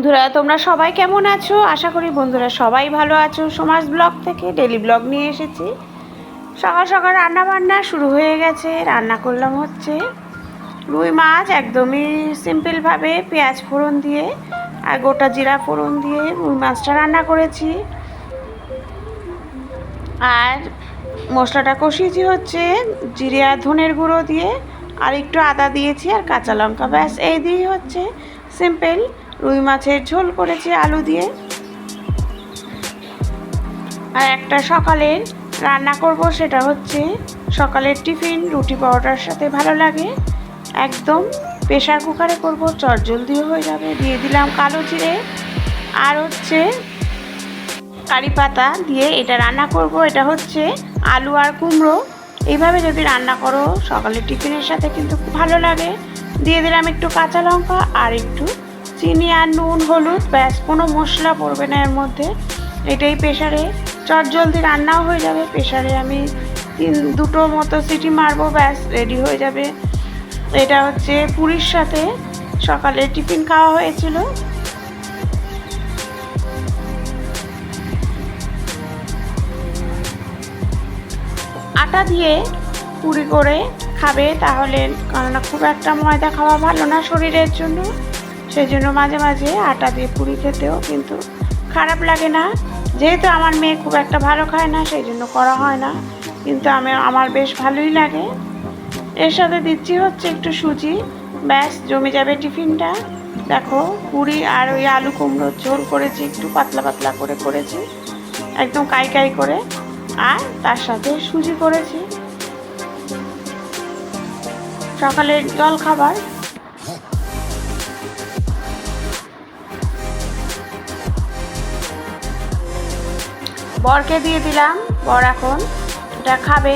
বন্ধুরা তোমরা সবাই কেমন আছো? আশা করি বন্ধুরা সবাই ভালো আছো। সমাজ ব্লগ থেকে ডেলি ব্লগ নিয়ে এসেছি। সকাল সকাল রান্না বান্না শুরু হয়ে গেছে। রান্না করলাম হচ্ছে রুই মাছ, একদমই সিম্পলভাবে পেঁয়াজ ফোড়ন দিয়ে আর গোটা জিরা ফোড়ন দিয়ে রুই মাছটা রান্না করেছি। আর মশলাটা কষিয়েছি হচ্ছে জিরে আর ধনের গুঁড়ো দিয়ে, আর একটু আদা দিয়েছি আর কাঁচা লঙ্কা, ব্যাস এই দিয়ে হচ্ছে সিম্পল রুই মাছের ঝোল করেছি আলু দিয়ে। আর একটা সকালের রান্না করব, সেটা হচ্ছে সকালের টিফিন রুটি পরোটার সাথে ভালো লাগে। একদম প্রেশার কুকারে করব, চটজলদিও হয়ে যাবে। দিয়ে দিলাম কালো জিরে আর হচ্ছে কারি পাতা দিয়ে এটা রান্না করব। এটা হচ্ছে আলু আর কুমড়ো। এইভাবে যদি রান্না করো সকালের টিফিনের সাথে কিন্তু খুব ভালো লাগে। দিয়ে দিলাম একটু কাঁচা লঙ্কা আর একটু চিনি আর নুন হলুদ, ব্যাস কোনো মশলা পড়বে না এর মধ্যে। এটাই প্রেশারে চটজলদি রান্নাও হয়ে যাবে। প্রেশারে আমি দুটো মতো সিটি মারবো, ব্যাস রেডি হয়ে যাবে। এটা হচ্ছে পুরীর সাথে সকালে টিফিন খাওয়া হয়েছিল। আটা দিয়ে পুরি করে খাবে তাহলে, কেননা খুব একটা ময়দা খাওয়া ভালো না শরীরের জন্য। সেই জন্য মাঝে মাঝে আটা দিয়ে পুরি খেতেও কিন্তু খারাপ লাগে না। যেহেতু আমার মেয়ে খুব একটা ভালো খায় না, সেই জন্য করা হয় না, কিন্তু আমার বেশ ভালোই লাগে। এর সাথে দিচ্ছি হচ্ছে একটু সুজি, ব্যাস জমে যাবে টিফিনটা। দেখো পুরি আর ওই আলু কুমড়োর ঝোল করেছি, একটু পাতলা পাতলা করে করেছি, একদম কাই কাই করে, আর তার সাথে সুজি করেছি। সকালের জল খাবার। বরকে দিয়ে দিলাম, বর এখন এটা খাবে।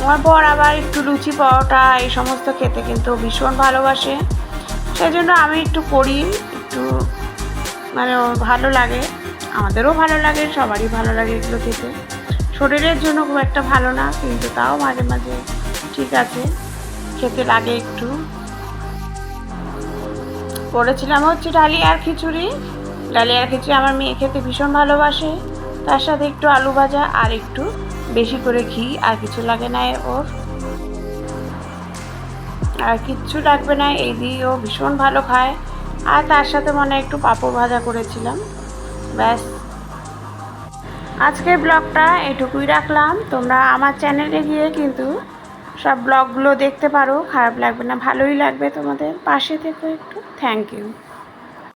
আমার বর আবার একটু লুচি পরোটা এই সমস্ত খেতে কিন্তু ভীষণ ভালোবাসে। সেই জন্য আমি একটু করি, একটু মানে ভালো লাগে, আমাদেরও ভালো লাগে, সবারই ভালো লাগে এগুলো খেতে। শরীরের জন্য খুব একটা ভালো না, কিন্তু তাও মাঝে মাঝে ঠিক আছে, খেতে লাগে একটু। করেছিলাম হচ্ছে ডালিয়া আর খিচুড়ি। ডালিয়া আর খিচুড়ি আমার মেয়ে খেতে ভীষণ ভালোবাসে। তার সাথে একটু আলু ভাজা আর একটু বেশি করে ঘি, আর কিছু লাগে না ওর, আর কিচ্ছু লাগবে না, এই দিয়ে ও ভীষণ ভালো খায়। আর তার সাথে মনে একটু পাঁপড় ভাজা করেছিলাম, ব্যাস। আজকের ব্লগটা এটুকুই রাখলাম। তোমরা আমার চ্যানেলে গিয়ে কিন্তু সব ব্লগগুলো দেখতে পারো, খারাপ লাগবে না, ভালোই লাগবে তোমাদের। পাশে থেকো একটু। Thank you.